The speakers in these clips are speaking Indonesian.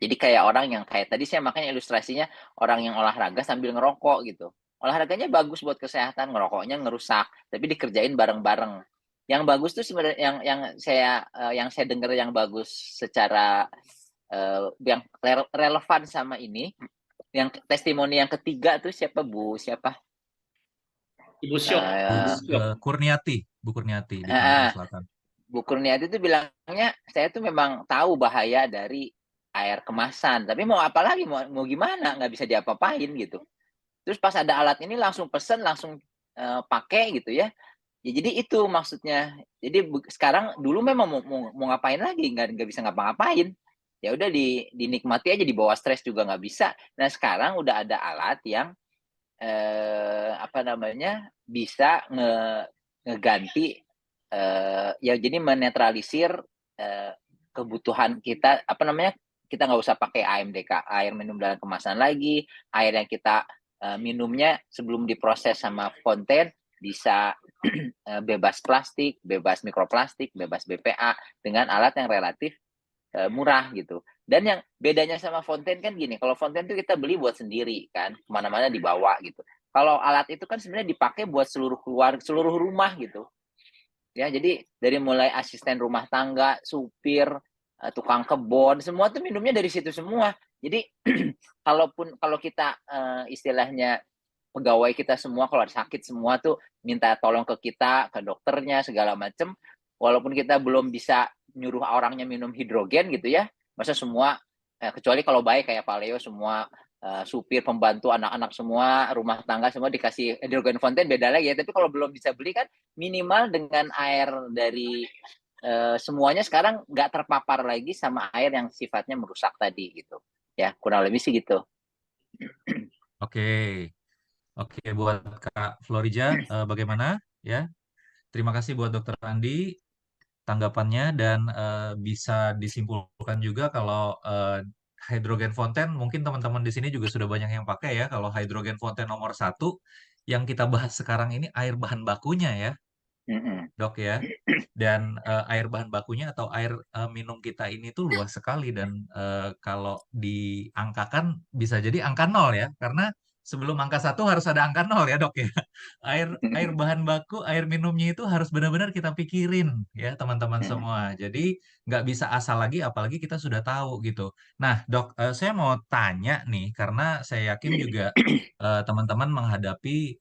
Jadi kayak orang yang kayak tadi saya makanya ilustrasinya orang yang olahraga sambil ngerokok gitu. Olahraganya bagus buat kesehatan, ngerokoknya ngerusak, tapi dikerjain bareng-bareng. Yang bagus tuh sebenarnya yang saya dengar yang bagus secara, yang relevan sama ini, yang testimoni yang ketiga tuh siapa siapa? Ibu Syok, Bu Eee Syok. Kurniati, Bu Kurniati di Tangerang heeh, Selatan. Bu Kurniati tuh bilangnya, "Saya tuh memang tahu bahaya dari air kemasan, tapi mau apa lagi, mau mau gimana, nggak bisa diapa-apain," gitu. Terus pas ada alat ini langsung pesen, langsung, pakai gitu ya. Ya jadi itu maksudnya. Jadi sekarang dulu memang mau ngapain lagi, nggak bisa ngapa-ngapain. Ya udah dinikmati aja, dibawa stres juga nggak bisa. Nah sekarang udah ada alat yang, apa namanya, bisa ngeganti, ya jadi menetralisir, eee, kebutuhan kita, apa namanya, kita nggak usah pakai AMDK, air minum dalam kemasan lagi, air yang kita, minumnya sebelum diproses sama fonten bisa, bebas plastik, bebas mikroplastik, bebas BPA, dengan alat yang relatif, murah gitu. Dan yang bedanya sama fonten kan gini, kalau fonten tuh kita beli buat sendiri kan, kemana mana dibawa gitu. Kalau alat itu kan sebenarnya dipakai buat seluruh rumah gitu. Ya, jadi dari mulai asisten rumah tangga, supir, tukang kebon, semua tuh minumnya dari situ semua. Jadi kalau kita, istilahnya pegawai kita semua kalau sakit semua tuh minta tolong ke kita, ke dokternya segala macem, walaupun kita belum bisa nyuruh orangnya minum hidrogen gitu ya, masa semua kecuali kalau baik kayak Pak Leo semua, supir, pembantu, anak-anak semua, rumah tangga semua dikasih hidrogen fonten beda lagi ya, tapi kalau belum bisa beli kan minimal dengan air dari, semuanya sekarang nggak terpapar lagi sama air yang sifatnya merusak tadi gitu, ya kurang lebih sih gitu. Oke, oke buat Kak Florija, bagaimana ya? Terima kasih buat Dokter Andi tanggapannya dan bisa disimpulkan juga kalau hydrogen fonten mungkin teman-teman di sini juga sudah banyak yang pakai ya. Kalau hydrogen fonten nomor satu yang kita bahas sekarang ini air bahan bakunya ya, Mhm, Dok ya. Dan air bahan bakunya atau air minum kita ini tuh luas sekali dan kalau diangkakan bisa jadi angka nol ya, karena sebelum angka satu harus ada angka nol ya dok ya. Air air mhm, bahan baku, air minumnya itu harus benar-benar kita pikirin ya teman-teman mhm. semua. Jadi nggak bisa asal lagi, apalagi kita sudah tahu gitu. Nah dok, saya mau tanya nih karena saya yakin juga teman-teman menghadapi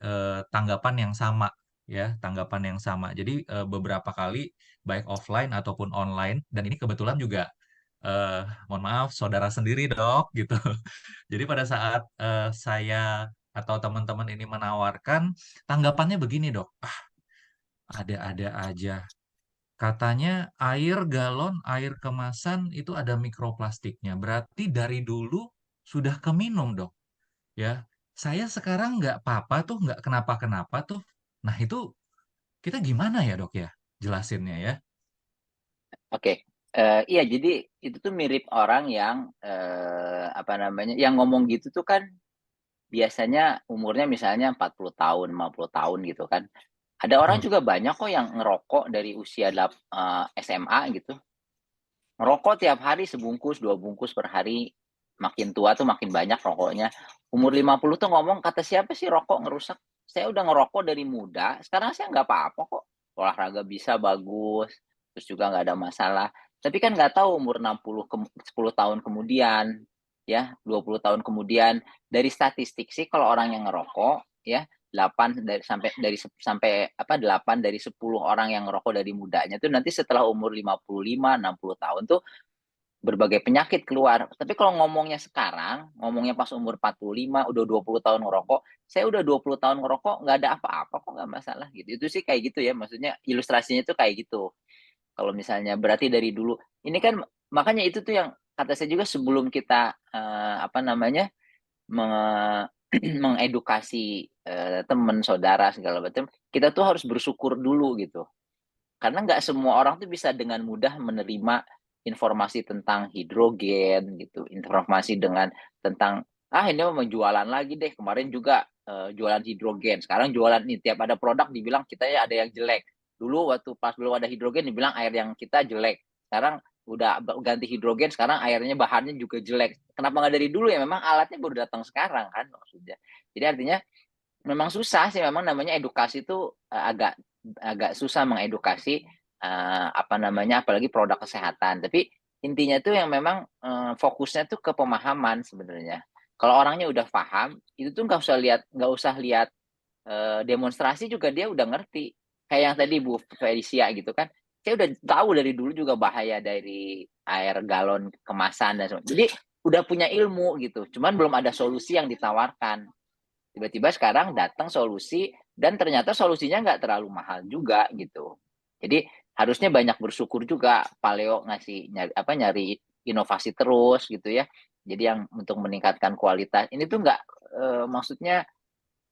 tanggapan yang sama ya, tanggapan yang sama. Jadi beberapa kali baik offline ataupun online dan ini kebetulan juga eh mohon maaf saudara sendiri dok gitu. Jadi pada saat saya atau teman-teman ini menawarkan tanggapannya begini dok, ah ada-ada aja. Katanya air galon, air kemasan itu ada mikroplastiknya. Berarti dari dulu sudah keminum dok. Ya, saya sekarang nggak apa-apa tuh, nggak kenapa-kenapa tuh. Nah itu kita gimana ya dok ya? Jelasinnya ya. Oke, iya jadi itu tuh mirip orang yang, apa namanya, yang ngomong gitu tuh kan biasanya umurnya misalnya 40 tahun, 50 tahun gitu kan. Ada orang Betul. juga banyak kok yang ngerokok dari usia SMA gitu. Ngerokok tiap hari sebungkus, 2 bungkus per hari, makin tua tuh makin banyak rokoknya. Umur 50 tuh ngomong, "Kata siapa sih rokok ngerusak? Saya udah ngerokok dari muda, sekarang saya nggak apa-apa kok. Olahraga bisa bagus, terus juga nggak ada masalah." Tapi kan nggak tahu umur 10 tahun kemudian, ya, 20 tahun kemudian. Dari statistik sih kalau orang yang ngerokok, ya, 8 sampai apa, 8 dari 10 orang yang ngerokok dari mudanya tuh nanti setelah umur 55, 60 tahun tuh berbagai penyakit keluar. Tapi kalau ngomongnya sekarang, ngomongnya pas umur 45, udah 20 tahun ngerokok, "Saya udah 20 tahun ngerokok, nggak ada apa-apa kok, nggak masalah," gitu. Itu sih kayak gitu ya, maksudnya ilustrasinya tuh kayak gitu. Kalau misalnya berarti dari dulu ini kan makanya itu tuh yang kata saya juga sebelum kita, apa namanya, me mengedukasi, teman, saudara, segala macam, kita tuh harus bersyukur dulu gitu. Karena nggak semua orang tuh bisa dengan mudah menerima informasi tentang hidrogen gitu, informasi tentang, "Ah, ini mah mau jualan lagi deh, kemarin juga, jualan hidrogen, sekarang jualan ini," tiap ada produk dibilang kita ya ada yang jelek. Dulu waktu pas belum ada hidrogen dibilang air yang kita jelek, sekarang ganti hidrogen, sekarang airnya bahannya juga jelek. Kenapa nggak dari dulu ya? Memang alatnya baru datang sekarang kan maksudnya. Jadi artinya memang susah sih, memang namanya edukasi itu agak agak susah mengedukasi apa namanya, apalagi produk kesehatan. Tapi intinya tuh yang memang fokusnya tuh ke pemahaman sebenarnya. Kalau orangnya udah paham, itu tuh nggak usah lihat demonstrasi juga dia udah ngerti. Kayak yang tadi Bu Felicia gitu kan, saya udah tahu dari dulu juga bahaya dari air galon kemasan dan semua. Jadi udah punya ilmu gitu, cuman belum ada solusi yang ditawarkan. Tiba-tiba sekarang datang solusi dan ternyata solusinya nggak terlalu mahal juga gitu. Jadi harusnya banyak bersyukur juga Paleo nyari inovasi terus gitu ya. Jadi yang untuk meningkatkan kualitas ini tuh nggak maksudnya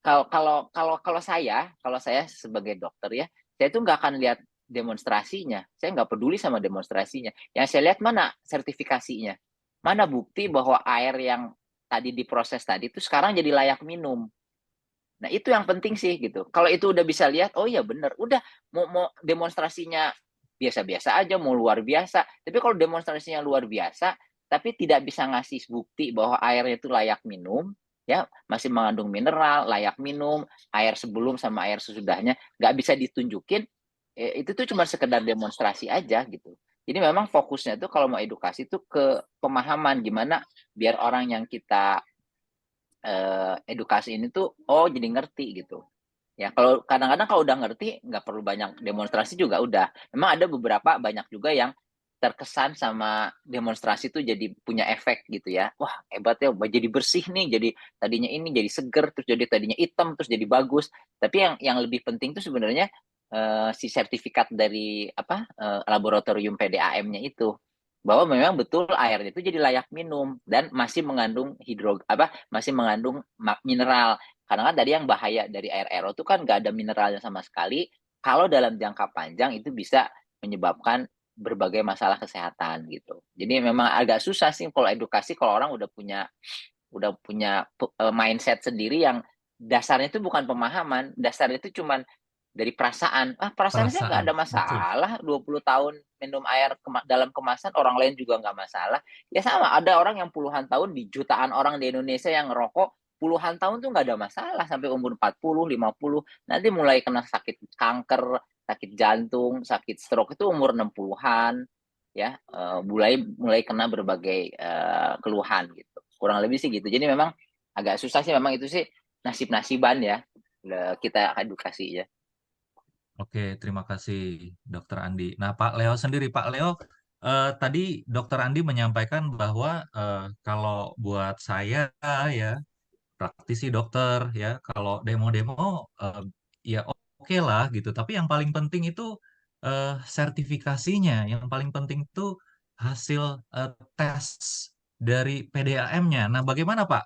kalau saya sebagai dokter ya, saya tuh nggak akan lihat demonstrasinya. Saya nggak peduli sama demonstrasinya. Yang saya lihat mana sertifikasinya, mana bukti bahwa air yang tadi diproses tadi itu sekarang jadi layak minum. Nah itu yang penting sih gitu. Kalau itu udah bisa lihat, oh iya bener, udah mau demonstrasinya biasa-biasa aja, mau luar biasa. Tapi kalau demonstrasinya luar biasa, tapi tidak bisa ngasih bukti bahwa airnya itu layak minum, ya masih mengandung mineral, layak minum, air sebelum sama air sesudahnya, nggak bisa ditunjukin, itu tuh cuma sekedar demonstrasi aja gitu. Jadi memang fokusnya tuh kalau mau edukasi tuh ke pemahaman gimana biar orang yang kita edukasi ini tuh jadi ngerti gitu. Ya kalau kadang-kadang kalau udah ngerti nggak perlu banyak demonstrasi juga udah. Memang ada beberapa banyak juga yang terkesan sama demonstrasi tuh jadi punya efek gitu ya. Wah, hebat ya, jadi bersih nih, jadi tadinya ini jadi seger, terus jadi tadinya hitam, terus jadi bagus. Tapi yang lebih penting tuh sebenarnya si sertifikat dari laboratorium PDAM-nya itu bahwa memang betul airnya itu jadi layak minum dan masih mengandung masih mengandung mineral. Karena kan tadi yang bahaya dari air RO itu kan nggak ada mineralnya sama sekali. Kalau dalam jangka panjang itu bisa menyebabkan berbagai masalah kesehatan gitu. Jadi memang agak susah sih kalau edukasi kalau orang udah punya mindset sendiri yang dasarnya itu bukan pemahaman, dasarnya itu cuman dari perasaan. Perasaan saya nggak Perasaan, ada betul. masalah, 20 tahun minum air dalam kemasan, orang lain juga nggak masalah. Ya sama, ada orang yang puluhan tahun, di jutaan orang di Indonesia yang ngerokok, puluhan tahun tuh nggak ada masalah, sampai umur 40, 50. Nanti mulai kena sakit kanker, sakit jantung, sakit stroke itu umur 60-an. Ya, mulai mulai kena berbagai keluhan gitu. Kurang lebih sih gitu. Jadi memang agak susah sih, memang itu sih nasib-nasiban ya, kita edukasi ya. Oke, terima kasih Dokter Andi. Nah, Pak Leo sendiri, Pak Leo, tadi Dokter Andi menyampaikan bahwa kalau buat saya ya praktisi dokter ya, kalau demo-demo ya oke lah gitu. Tapi yang paling penting itu sertifikasinya. Yang paling penting itu hasil tes dari PDAM-nya. Nah, bagaimana Pak?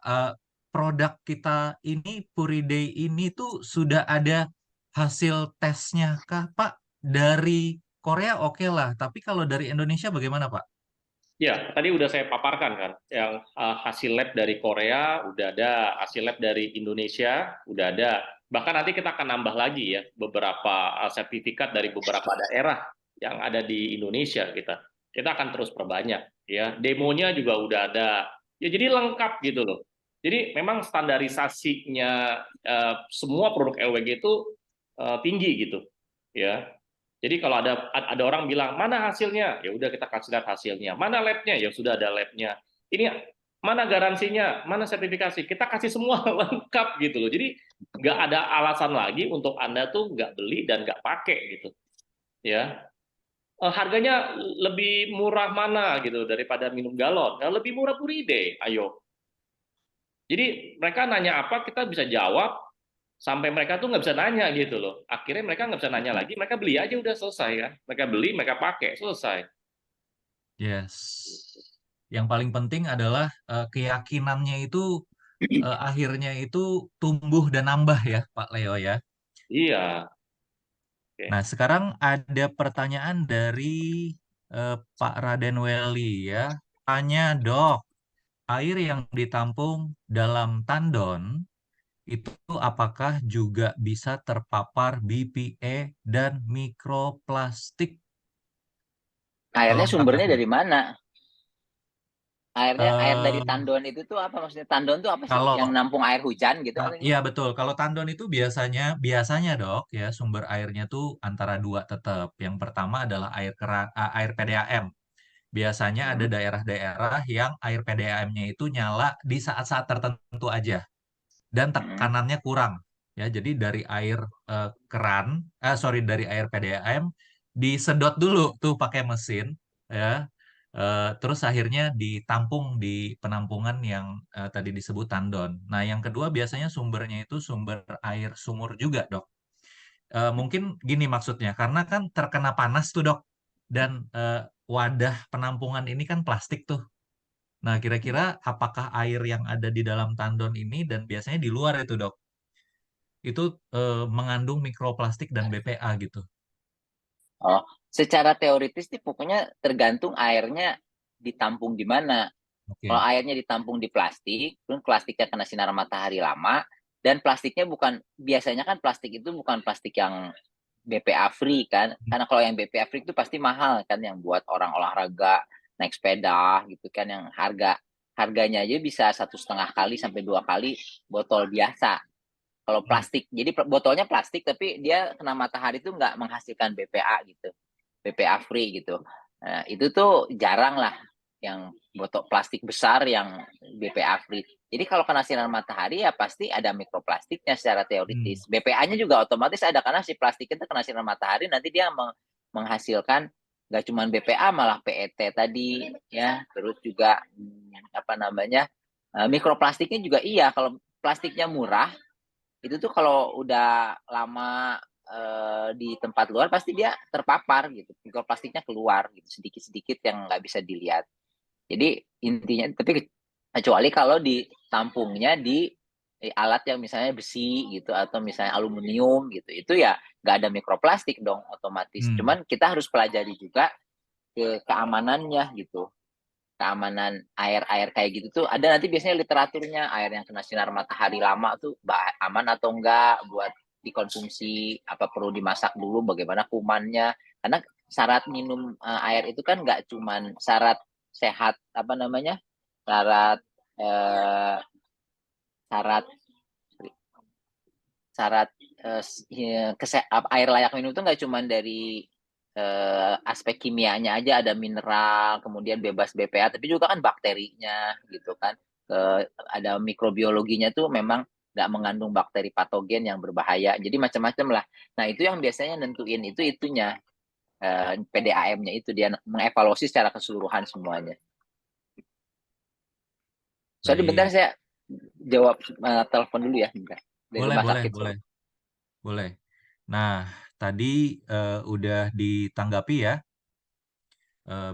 Produk kita ini Puriday ini tuh sudah ada hasil tesnya kah Pak? Dari Korea oke lah, tapi kalau dari Indonesia bagaimana Pak? Ya, tadi udah saya paparkan kan, yang hasil lab dari Korea udah ada, hasil lab dari Indonesia udah ada. Bahkan nanti kita akan nambah lagi ya beberapa sertifikat dari beberapa daerah yang ada di Indonesia kita. Kita akan terus perbanyak ya. Demonya juga udah ada. Ya jadi lengkap gitu loh. Jadi memang standarisasinya semua produk LWG itu tinggi gitu ya. Jadi kalau ada orang bilang mana hasilnya, ya udah kita kasih lihat hasilnya. Mana labnya, ya sudah ada labnya. Ini mana garansinya, mana sertifikasi, kita kasih semua lengkap gitu loh. Jadi nggak ada alasan lagi untuk Anda tuh nggak beli dan nggak pakai gitu. Ya, harganya lebih murah mana gitu daripada minum galon? Nah, lebih murah Puride, ayo. Jadi mereka nanya apa kita bisa jawab sampai mereka tuh nggak bisa nanya gitu loh. Akhirnya mereka nggak bisa nanya lagi, mereka beli aja udah selesai kan. Mereka beli, mereka pakai selesai. Yes. Yang paling penting adalah keyakinannya itu akhirnya itu tumbuh dan nambah ya, Pak Leo ya. Iya. Nah, Oke. sekarang ada pertanyaan dari Pak Raden Welly ya. Tanya, Dok, air yang ditampung dalam tandon itu apakah juga bisa terpapar BPA dan mikroplastik? Airnya lengkap sumbernya aja. dari mana? Air dari Eh, tandon itu tuh apa maksudnya? Tandon tuh apa sih? kalau Yang nampung air hujan gitu atau Iya gimana? betul. Kalau tandon itu biasanya dok ya sumber airnya tuh antara dua tetap. Yang pertama adalah air PDAM. Biasanya ada Hmm. daerah-daerah yang air PDAM-nya itu nyala di saat-saat tertentu aja dan Hmm. tekanannya kurang. Ya, jadi dari air dari air PDAM disedot dulu tuh pakai mesin ya. Terus akhirnya ditampung di penampungan yang tadi disebut tandon. Nah, yang kedua biasanya sumbernya itu sumber air sumur juga, Dok. Mungkin gini maksudnya, karena kan terkena panas tuh, Dok. Dan wadah penampungan ini kan plastik tuh. Nah, kira-kira apakah air yang ada di dalam tandon ini dan biasanya di luar itu, Dok, itu mengandung mikroplastik dan BPA gitu. Oh, secara teoritis nih pokoknya tergantung airnya ditampung di mana. Kalau Oke. airnya ditampung di plastik, terus plastiknya kena sinar matahari lama, dan plastiknya bukan, biasanya kan plastik itu bukan plastik yang BPA free kan, karena kalau yang BPA free itu pasti mahal kan, yang buat orang olahraga, naik sepeda gitu kan, yang harganya aja bisa 1,5 kali sampai 2 kali botol biasa. Kalau Hmm. plastik, jadi botolnya plastik tapi dia kena matahari itu nggak menghasilkan BPA gitu, BPA free gitu. Nah, itu tuh jarang lah yang botol plastik besar yang BPA free. Jadi kalau kena sinar matahari ya pasti ada mikroplastiknya secara Hmm. teoritis. BPA-nya juga otomatis ada karena si plastik itu kena sinar matahari nanti dia menghasilkan nggak cuma BPA malah PET tadi ya, terus juga apa namanya, mikroplastiknya juga iya. Kalau plastiknya murah itu tuh kalau udah lama di tempat luar pasti dia terpapar gitu, mikroplastiknya keluar gitu sedikit-sedikit yang nggak bisa dilihat. Jadi intinya tapi kecuali kalau ditampungnya di alat yang misalnya besi gitu atau misalnya aluminium gitu, itu ya nggak ada mikroplastik dong otomatis. Hmm. Cuman kita harus pelajari juga keamanannya gitu, keamanan air-air kayak gitu tuh ada nanti biasanya literaturnya, air yang kena sinar matahari lama tuh aman atau enggak buat dikonsumsi, apa perlu dimasak dulu, bagaimana kumannya. Karena syarat minum air itu kan nggak cuman syarat sehat, apa namanya, syarat eh, syarat syarat air layak minum itu nggak cuman dari aspek kimianya aja, ada mineral, kemudian bebas BPA, tapi juga kan bakterinya gitu kan. Ada mikrobiologinya tuh memang nggak mengandung bakteri patogen yang berbahaya. Jadi macam-macam lah. Nah itu yang biasanya nentuin itu itunya PDAM-nya itu dia mengevaluasi secara keseluruhan semuanya. Soalnya bentar Baik. saya jawab telepon dulu ya, bentar. Dari Boleh, rumah boleh, sakit boleh, sorry. boleh. Nah, tadi udah ditanggapi ya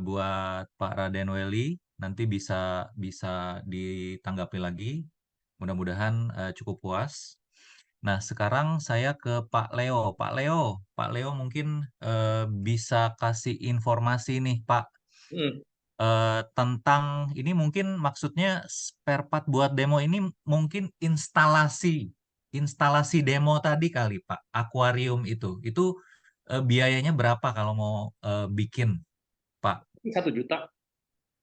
buat Pak Radenweli. Nanti bisa bisa ditanggapi lagi. Mudah-mudahan cukup puas. Nah, sekarang saya ke Pak Leo. Pak Leo mungkin bisa kasih informasi nih, Pak, Hmm. tentang ini mungkin maksudnya spare part buat demo ini mungkin instalasi demo tadi kali Pak, akuarium itu biayanya berapa kalau mau bikin Pak? 1 juta.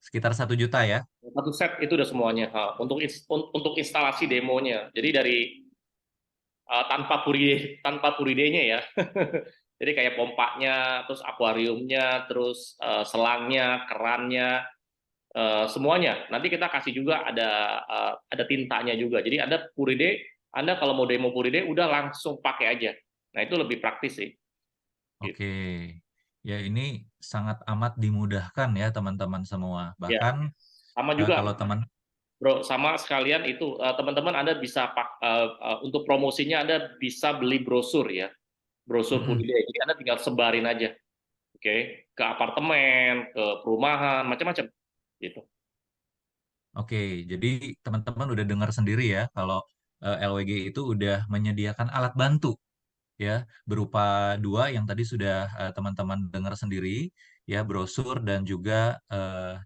Sekitar 1 juta ya? Satu set itu udah semuanya. Untuk instalasi demonya. Jadi dari tanpa puridenya ya. Jadi kayak pompanya, terus akuariumnya, terus selangnya, kerannya, semuanya. Nanti kita kasih juga ada tintanya juga. Jadi ada puride, Anda kalau mau demo puride udah langsung pakai aja. Nah itu lebih praktis sih. Gitu. Oke. Ya ini sangat amat dimudahkan ya teman-teman semua. Ya, Bahkan sama juga, kalau teman bro. Sama sekalian itu teman-teman Anda bisa untuk promosinya Anda bisa beli brosur ya, brosur Mm-mm. puride. Jadi Anda tinggal sebarin aja, oke, ke apartemen, ke perumahan, macam-macam, gitu. Oke, jadi teman-teman udah dengar sendiri ya kalau LWG itu udah menyediakan alat bantu ya berupa dua yang tadi sudah teman-teman dengar sendiri ya brosur dan juga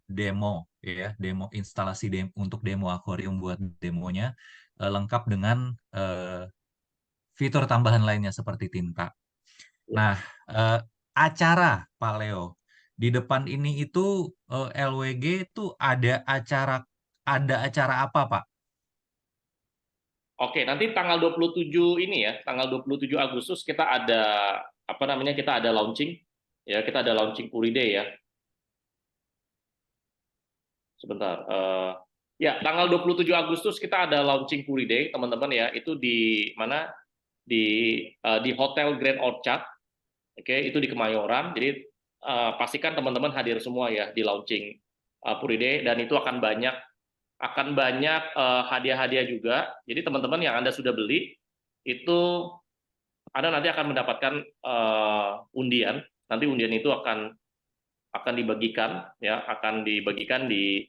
demo ya demo instalasi untuk demo akuarium buat demonya lengkap dengan eh, fitur tambahan lainnya seperti tinta. Ya. Nah, acara Pak Leo di depan ini itu LWG itu ada acara apa, Pak? Oke, nanti tanggal 27 ini ya, tanggal 27 Agustus kita ada apa namanya? Kita ada launching ya, kita ada launching Puri Day ya. Sebentar. Ya, tanggal 27 Agustus kita ada launching Puri Day, teman-teman ya. Itu di mana? Di Hotel Grand Orchard. Oke, itu di Kemayoran. Jadi pastikan teman-teman hadir semua ya di launching Puri Day, dan itu akan banyak hadiah-hadiah juga. Jadi teman-teman yang Anda sudah beli itu Anda nanti akan mendapatkan undian. Nanti undian itu akan dibagikan ya, akan dibagikan di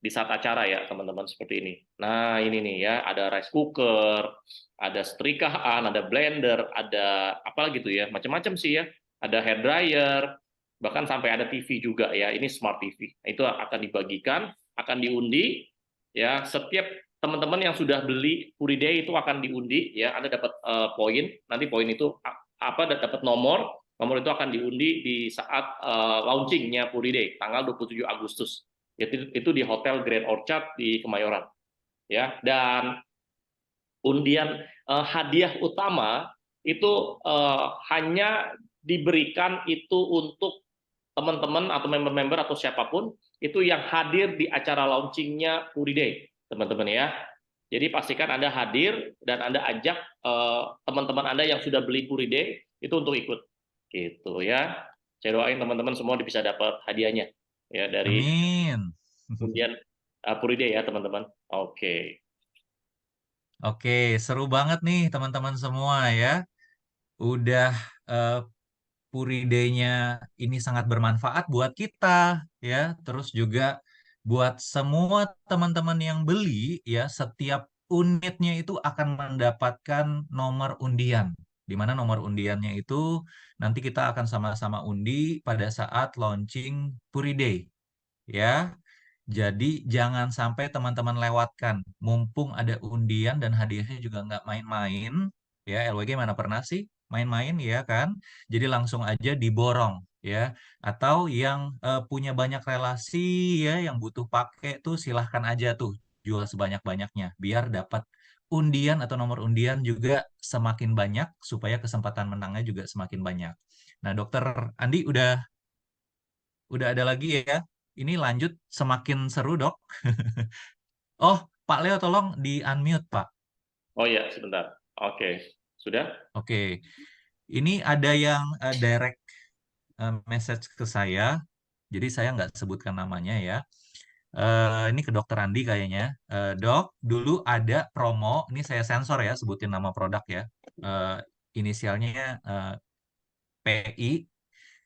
saat acara ya teman-teman, seperti ini. Nah ini nih ya, ada rice cooker, ada setrikaan, ada blender, ada apa lagi tuh ya, macam-macam sih ya. Ada hair dryer, bahkan sampai ada TV juga ya. Ini smart TV. Nah, itu akan dibagikan, akan diundi ya. Setiap teman-teman yang sudah beli Puri Day itu akan diundi ya. Anda dapat poin. Nanti poin itu dapat nomor. Nomor itu akan diundi di saat launchingnya Puri Day tanggal 27 Agustus. Itu di Hotel Grand Orchard di Kemayoran ya. Dan undian hadiah utama itu hanya diberikan itu untuk teman-teman atau member-member atau siapapun itu yang hadir di acara launchingnya Puri Day, teman-teman ya. Jadi pastikan Anda hadir dan Anda ajak teman-teman Anda yang sudah beli Puri Day itu untuk ikut gitu ya. Saya doain teman-teman semua bisa dapat hadiahnya ya dari Amin. undian Puri Day ya teman-teman. Oke. Oke, seru banget nih teman-teman semua ya. Udah eh, Puri Day-nya ini sangat bermanfaat buat kita ya. Terus juga buat semua teman-teman yang beli ya, setiap unitnya itu akan mendapatkan nomor undian. Di mana nomor undiannya itu nanti kita akan sama-sama undi pada saat launching Puri Day ya. Jadi jangan sampai teman-teman lewatkan. Mumpung ada undian dan hadiahnya juga nggak main-main. Ya, LWG mana pernah sih main-main ya kan? Jadi langsung aja diborong ya. Atau yang punya banyak relasi ya, yang butuh pakai tuh silahkan aja tuh jual sebanyak-banyaknya. Biar dapat undian atau nomor undian juga semakin banyak supaya kesempatan menangnya juga semakin banyak. Nah, Dokter Andi udah ada lagi ya. Ini lanjut semakin seru, Dok. Oh, Pak Leo tolong di-unmute, Pak. Oh ya, sebentar. Oke. Sudah? Oke. Ini ada yang direct message ke saya. Jadi saya nggak sebutkan namanya ya. Ini ke Dokter Andi kayaknya. Dok, dulu ada promo. Ini saya sensor ya, sebutin nama produk ya. Eh, Inisialnya PI.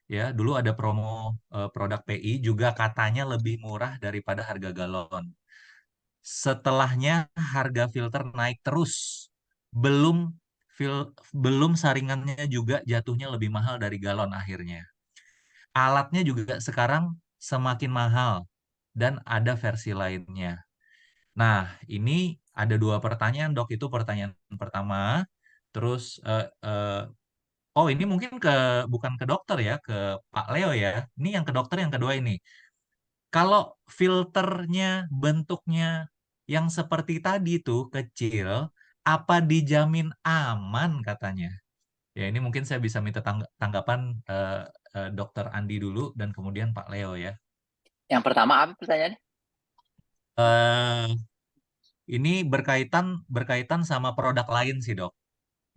Ya, dulu ada promo produk PI juga katanya lebih murah daripada harga galon. Setelahnya harga filter naik terus. Belum belum saringannya juga jatuhnya lebih mahal dari galon akhirnya. Alatnya juga sekarang semakin mahal dan ada versi lainnya. Nah, ini ada dua pertanyaan, Dok. Itu pertanyaan pertama. Terus oh ini mungkin bukan ke dokter ya, ke Pak Leo ya. Ini yang ke dokter yang kedua ini. Kalau filternya bentuknya yang seperti tadi tuh kecil, apa dijamin aman katanya? Ya ini mungkin saya bisa minta tanggapan Dokter Andi dulu dan kemudian Pak Leo ya. Yang pertama apa pertanyaannya? eh ini berkaitan berkaitan sama produk lain sih dok.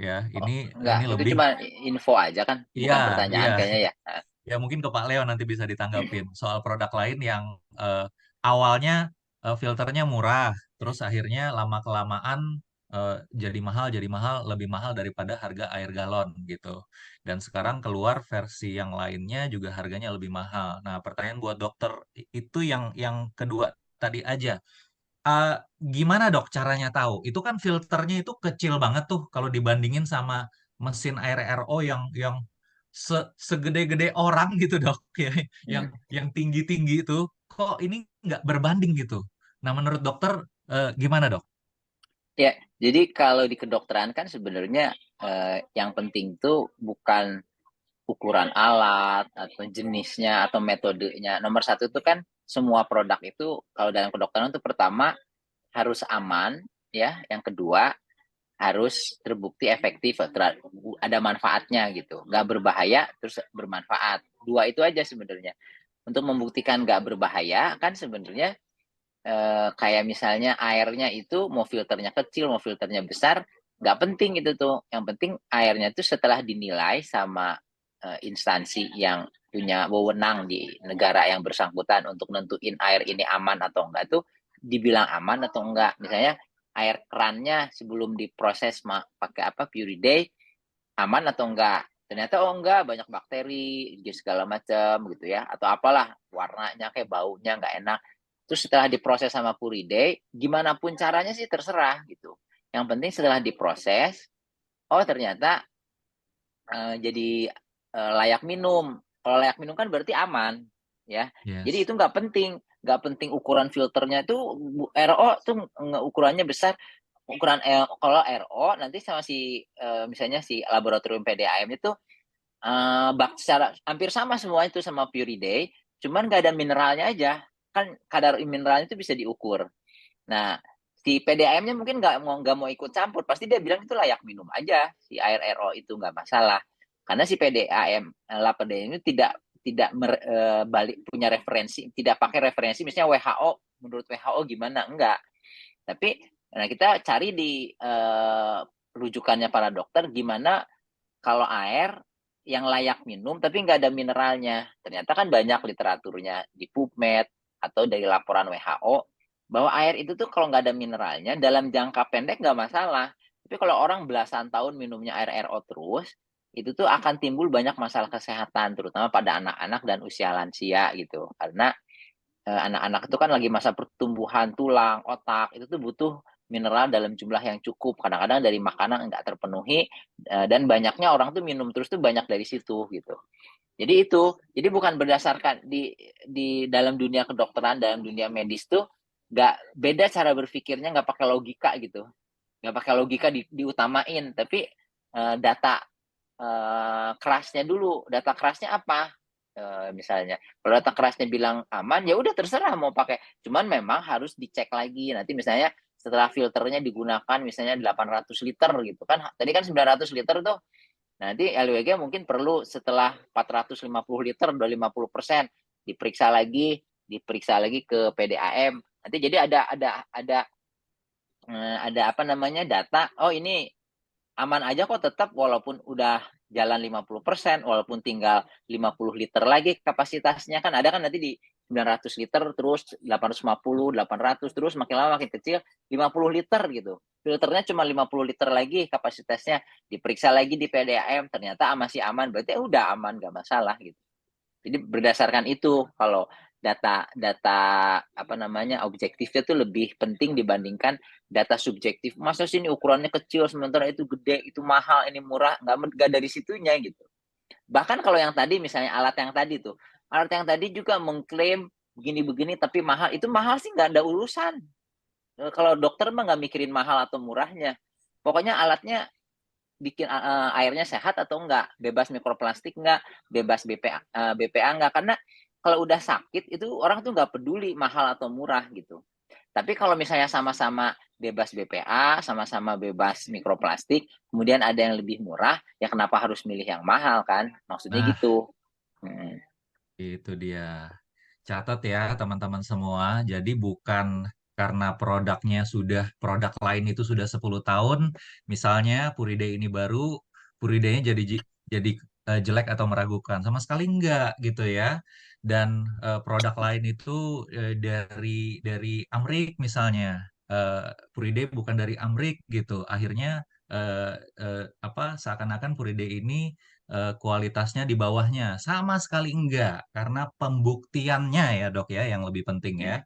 Ya Oh, ini enggak, itu lebih cuma info aja kan, iya bukan iya. pertanyaan kayaknya ya. Ya mungkin ke Pak Leo nanti bisa ditanggapin soal produk lain yang awalnya filternya murah, terus akhirnya lama-kelamaan jadi mahal, lebih mahal daripada harga air galon gitu. Dan sekarang keluar versi yang lainnya juga harganya lebih mahal. Nah, pertanyaan buat dokter itu yang kedua tadi aja. Eh, Gimana dok caranya tahu? Itu kan filternya itu kecil banget tuh kalau dibandingin sama mesin air RO yang segede-gede orang gitu dok ya, yang Hmm. yang tinggi-tinggi itu kok ini nggak berbanding gitu. Nah menurut dokter gimana dok? Ya, jadi kalau di kedokteran kan sebenarnya yang penting tuh bukan ukuran alat atau jenisnya atau metodenya. Nomor satu itu kan semua produk itu kalau dalam kedokteran itu pertama harus aman, ya. Yang kedua harus terbukti efektif, ada manfaatnya gitu, nggak berbahaya terus bermanfaat. Dua itu aja sebenarnya. Untuk membuktikan nggak berbahaya kan sebenarnya kayak misalnya airnya itu mau filternya kecil mau filternya besar nggak penting itu tuh. Yang penting airnya itu setelah dinilai sama instansi yang punya wewenang di negara yang bersangkutan untuk nentuin air ini aman atau enggak tuh dibilang aman atau enggak. Misalnya air kerannya sebelum diproses pakai Puriday aman atau enggak. Ternyata oh enggak, banyak bakteri segala macam gitu ya, atau apalah warnanya kayak baunya enggak enak. Terus setelah diproses sama Puriday, gimana pun caranya sih terserah gitu. Yang penting setelah diproses, oh ternyata jadi layak minum. Kalau layak minum kan berarti aman, ya. Jadi Yes. itu nggak penting ukuran filternya itu RO tuh ukurannya besar. Ukuran kalau RO nanti sama si misalnya si laboratorium PDAM itu secara hampir sama semua itu sama Puriday, cuman nggak ada mineralnya aja. Kan kadar mineralnya itu bisa diukur. Nah, si PDAM-nya mungkin nggak mau ikut campur, pasti dia bilang itu layak minum aja, si air RO itu nggak masalah. Karena si PDAM, PDAM itu tidak punya referensi, tidak pakai referensi misalnya WHO, menurut WHO gimana, enggak. Tapi nah kita cari di rujukannya para dokter gimana kalau air yang layak minum tapi nggak ada mineralnya. Ternyata kan banyak literaturnya di PubMed atau dari laporan WHO bahwa air itu tuh kalau nggak ada mineralnya dalam jangka pendek nggak masalah. Tapi kalau orang belasan tahun minumnya air RO terus, itu tuh akan timbul banyak masalah kesehatan, terutama pada anak-anak dan usia lansia gitu. Karena anak-anak itu kan lagi masa pertumbuhan tulang, otak, itu tuh butuh mineral dalam jumlah yang cukup. Kadang-kadang dari makanan nggak terpenuhi, dan banyaknya orang tuh minum terus tuh banyak dari situ gitu. Jadi bukan berdasarkan di dalam dunia kedokteran, dalam dunia medis tuh nggak beda cara berpikirnya, nggak pakai logika gitu, nggak pakai logika diutamain, tapi data kerasnya dulu. Data kerasnya apa? Misalnya kalau data kerasnya bilang aman ya udah terserah mau pakai, cuman memang harus dicek lagi nanti. Misalnya setelah filternya digunakan misalnya 800 liter gitu kan, tadi kan 900 liter tuh, nanti LWG mungkin perlu setelah 450 liter udah 50%, diperiksa lagi ke PDAM nanti. Jadi ada apa namanya data, oh ini aman aja kok tetap walaupun udah jalan 50%, walaupun tinggal 50 liter lagi kapasitasnya. Kan ada kan nanti di 900 liter, terus 850, 800, terus makin lama makin kecil 50 liter gitu. Filternya cuma 50 liter lagi kapasitasnya, diperiksa lagi di PDAM, ternyata masih aman, berarti udah aman, nggak masalah gitu. Jadi berdasarkan itu, kalau data apa namanya objektifnya tuh lebih penting dibandingkan data subjektif. Masa sih ini ukurannya kecil sementara itu gede, itu mahal, ini murah, nggak dari situnya gitu. Bahkan kalau yang tadi misalnya alat yang tadi juga mengklaim begini-begini tapi mahal, itu mahal sih nggak ada urusan. Kalau dokter mah nggak mikirin mahal atau murahnya. Pokoknya alatnya bikin airnya sehat atau enggak, bebas mikroplastik enggak, bebas BPA enggak. Karena kalau udah sakit itu orang tuh nggak peduli mahal atau murah gitu. Tapi kalau misalnya sama-sama bebas BPA, sama-sama bebas mikroplastik, kemudian ada yang lebih murah, ya kenapa harus milih yang mahal kan? Maksudnya Nah, gitu. itu dia. Catat ya teman-teman semua. Jadi bukan karena produk lain itu sudah 10 tahun, misalnya Puriday ini baru, Puridaynya jadi jelek atau meragukan. Sama sekali enggak gitu ya. Dan produk lain itu dari Amrik misalnya. Puriday bukan dari Amrik gitu. Akhirnya seakan-akan Puriday ini kualitasnya di bawahnya. Sama sekali enggak, karena pembuktiannya ya dok ya yang lebih penting ya.